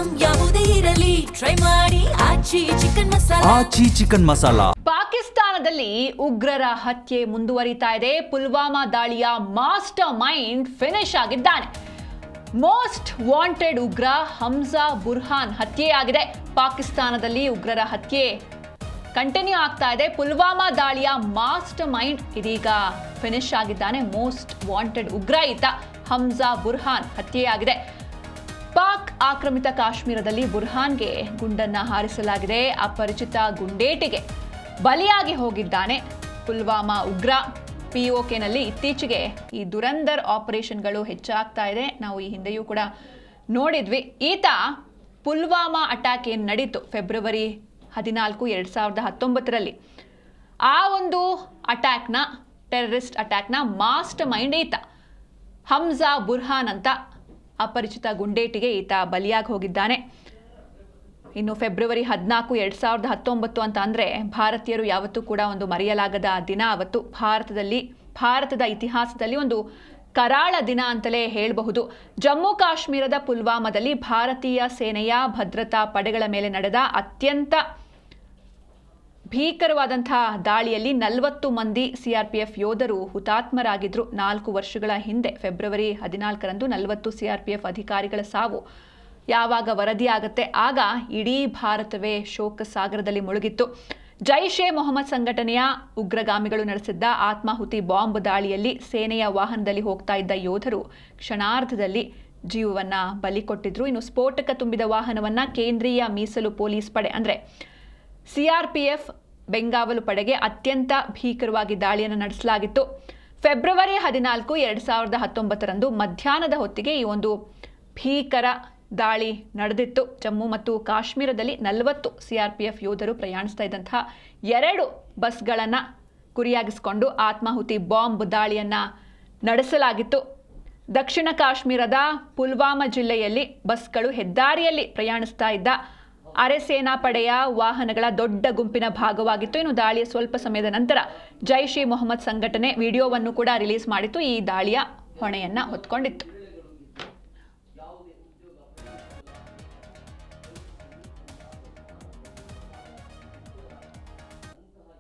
Item ಯಾವುದೇ ಇರಲಿ try ಮಾಡಿ ಆಚಿ ಚಿಕನ್ ಮಸಾಲಾ. ಪಾಕಿಸ್ತಾನದಲ್ಲಿ ಉಗ್ರರ ಹತ್ಯೆ ಮುಂದುವರಿತಾ ಇದೆ. ಪುಲ್ವಾಮಾ ದಾಳಿಯ ಮಾಸ್ಟರ್ ಮೈಂಡ್ ಫಿನಿಶ್ ಆಗಿದ್ದಾನೆ. ಮೋಸ್ಟ್ ವಾಂಟೆಡ್ ಉಗ್ರ ಹಮ್ಜಾ ಬುರ್ಹಾನ್ ಹತ್ಯೆಯಾಗಿದೆ. ಪಾಕಿಸ್ತಾನದಲ್ಲಿ ಉಗ್ರರ ಹತ್ಯೆ ಕಂಟಿನ್ಯೂ ಆಗ್ತಾ ಇದೆ. ಪುಲ್ವಾಮಾ ದಾಳಿಯ ಮಾಸ್ಟರ್ ಮೈಂಡ್ ಇದೀಗ ಫಿನಿಶ್ ಆಗಿದ್ದಾನೆ. ಮೋಸ್ಟ್ ವಾಂಟೆಡ್ ಉಗ್ರ ಈತ ಹಮ್ಜಾ ಬುರ್ಹಾನ್ ಹತ್ಯೆಯಾಗಿದೆ. ಪಾಕ್ ಆಕ್ರಮಿತ ಕಾಶ್ಮೀರದಲ್ಲಿ ಬುರ್ಹಾನ್ಗೆ ಗುಂಡನ್ನ ಹಾರಿಸಲಾಗಿದೆ. ಅಪರಿಚಿತ ಗುಂಡೇಟಿಗೆ ಬಲಿಯಾಗಿ ಹೋಗಿದ್ದಾನೆ ಪುಲ್ವಾಮಾ ಉಗ್ರ. POKನಲ್ಲಿ ಇತ್ತೀಚೆಗೆ ಈ ದುರಂದರ್ ಆಪರೇಷನ್ಗಳು ಹೆಚ್ಚಾಗ್ತಾ ಇದೆ. ನಾವು ಈ ಹಿಂದೆಯೂ ಕೂಡ ನೋಡಿದ್ವಿ. ಈತ ಪುಲ್ವಾಮಾ ಅಟ್ಯಾಕ್ ಏನು ನಡೀತು ಫೆಬ್ರವರಿ 14, 2019ರಲ್ಲಿ, ಆ ಒಂದು ಅಟ್ಯಾಕ್ನ ಟೆರರಿಸ್ಟ್ ಅಟ್ಯಾಕ್ನ ಮಾಸ್ಟರ್ ಮೈಂಡ್ ಈತ ಹಮ್ಜಾ ಬುರ್ಹಾನ್ ಅಂತ ಅಪರಿಚಿತ ಗುಂಡೇಟಿಗೆ ಈತ ಬಲಿಯಾಗಿ ಹೋಗಿದ್ದಾನೆ. ಇನ್ನು ಫೆಬ್ರವರಿ 14, 2019 ಅಂತ ಅಂದರೆ ಭಾರತೀಯರು ಯಾವತ್ತೂ ಕೂಡ ಒಂದು ಮರೆಯಲಾಗದ ದಿನ. ಅವತ್ತು ಭಾರತದ ಇತಿಹಾಸದಲ್ಲಿ ಒಂದು ಕರಾಳ ದಿನ ಅಂತಲೇ ಹೇಳಬಹುದು. ಜಮ್ಮು ಕಾಶ್ಮೀರದ ಪುಲ್ವಾಮಾದಲ್ಲಿ ಭಾರತೀಯ ಸೇನೆಯ ಭದ್ರತಾ ಪಡೆಗಳ ಮೇಲೆ ನಡೆದ ಅತ್ಯಂತ ಭೀಕರವಾದಂತಹ ದಾಳಿಯಲ್ಲಿ 40 ಮಂದಿ CRPF ಯೋಧರು ಹುತಾತ್ಮರಾಗಿದ್ರು. 4 ವರ್ಷಗಳ ಹಿಂದೆ ಫೆಬ್ರವರಿ 14ರಂದು 40 CRPF ಅಧಿಕಾರಿಗಳ ಸಾವು ಯಾವಾಗ ವರದಿಯಾಗುತ್ತೆ ಆಗ ಇಡೀ ಭಾರತವೇ ಶೋಕ ಸಾಗರದಲ್ಲಿ ಮುಳುಗಿತ್ತು. ಜೈಷ್ ಎ ಮೊಹಮ್ಮದ್ ಸಂಘಟನೆಯ ಉಗ್ರಗಾಮಿಗಳು ನಡೆಸಿದ್ದ ಆತ್ಮಾಹುತಿ ಬಾಂಬ್ ದಾಳಿಯಲ್ಲಿ ಸೇನೆಯ ವಾಹನದಲ್ಲಿ ಹೋಗ್ತಾ ಇದ್ದ ಯೋಧರು ಕ್ಷಣಾರ್ಧದಲ್ಲಿ ಜೀವವನ್ನ ಬಲಿ ಕೊಟ್ಟಿದ್ರು. ಇನ್ನು ಸ್ಫೋಟಕ ತುಂಬಿದ ವಾಹನವನ್ನ ಕೇಂದ್ರೀಯ ಮೀಸಲು ಪೊಲೀಸ್ ಪಡೆ ಅಂದರೆ CRPF ಬೆಂಗಾವಲು ಪಡೆಗೆ ಅತ್ಯಂತ ಭೀಕರವಾಗಿ ದಾಳಿಯನ್ನು ನಡೆಸಲಾಗಿತ್ತು. ಫೆಬ್ರವರಿ 14, 2019ರಂದು ಮಧ್ಯಾಹ್ನದ ಹೊತ್ತಿಗೆ ಈ ಒಂದು ಭೀಕರ ದಾಳಿ ನಡೆದಿತ್ತು. ಜಮ್ಮು ಮತ್ತು ಕಾಶ್ಮೀರದಲ್ಲಿ 40 CRPF ಯೋಧರು ಪ್ರಯಾಣಿಸ್ತಾ ಇದ್ದಂತಹ 2 ಬಸ್ಗಳನ್ನು ಗುರಿಯಾಗಿಸಿಕೊಂಡು ಆತ್ಮಾಹುತಿ ಬಾಂಬ್ ದಾಳಿಯನ್ನು ನಡೆಸಲಾಗಿತ್ತು. ದಕ್ಷಿಣ ಕಾಶ್ಮೀರದ ಪುಲ್ವಾಮಾ ಜಿಲ್ಲೆಯಲ್ಲಿ ಬಸ್ಗಳು ಹೆದ್ದಾರಿಯಲ್ಲಿ ಪ್ರಯಾಣಿಸ್ತಾ ಇದ್ದ ಅರೆ ಸೇನಾ ಪಡೆಯ ವಾಹನಗಳ ದೊಡ್ಡ ಗುಂಪಿನ ಭಾಗವಾಗಿತ್ತು. ಇನ್ನು ದಾಳಿಯ ಸ್ವಲ್ಪ ಸಮಯದ ನಂತರ ಜೈಷ್ ಎ ಮೊಹಮ್ಮದ್ ಸಂಘಟನೆ ವಿಡಿಯೋವನ್ನು ಕೂಡ ರಿಲೀಸ್ ಮಾಡಿತ್ತು. ಈ ದಾಳಿಯ ಹೊಣೆಯನ್ನು ಹೊತ್ಕೊಂಡಿತ್ತು.